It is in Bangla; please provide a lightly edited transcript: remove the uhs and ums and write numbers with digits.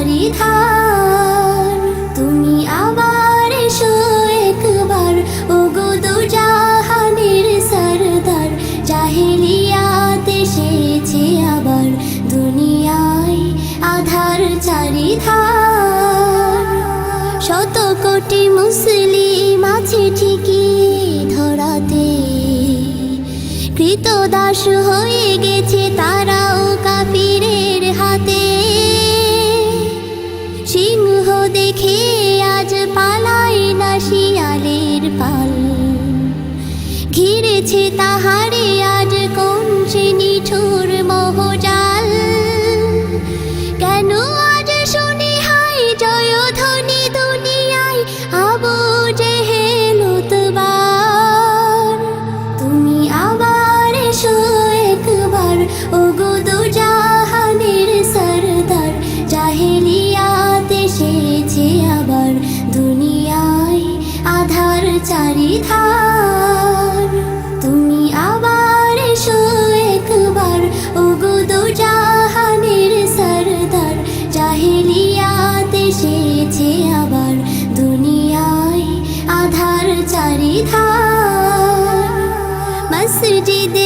চারিধার। তুমি আবার এসো একবার, ওগো দু জাহানের সরদার। জাহেলিয়াত এসেছে আবার, দুনিয়ায় আধার চারিধার। শত কোটি মুসলিম আছে ঠিকই ধরাতে, কৃতদাস হয়ে গেছে তারাও কাফিরের হাতে। সিংহ দেখে আজ পালায় না শিয়ালের পাল, ঘিরেছে তাহারে আজ কোন সে নিঠুর মোহজাল। কেন আজ শুনি হাই জয়ধ্বনি দুনিয়ায়, আবু জেহেল উতবার। তুমি আবার এসো একবার, ওগো দু জাহানের সরদার। জাহেলিয়াত এসেছে আবার, দুনিয়ায় আধার চারিধার। তুমি আবার এসো একবার, ওগো দু জাহানের সরদার। জাহেলিয়াত এসেছে আবার, দুনিয়ায় আধার চারিধার। মসজিদে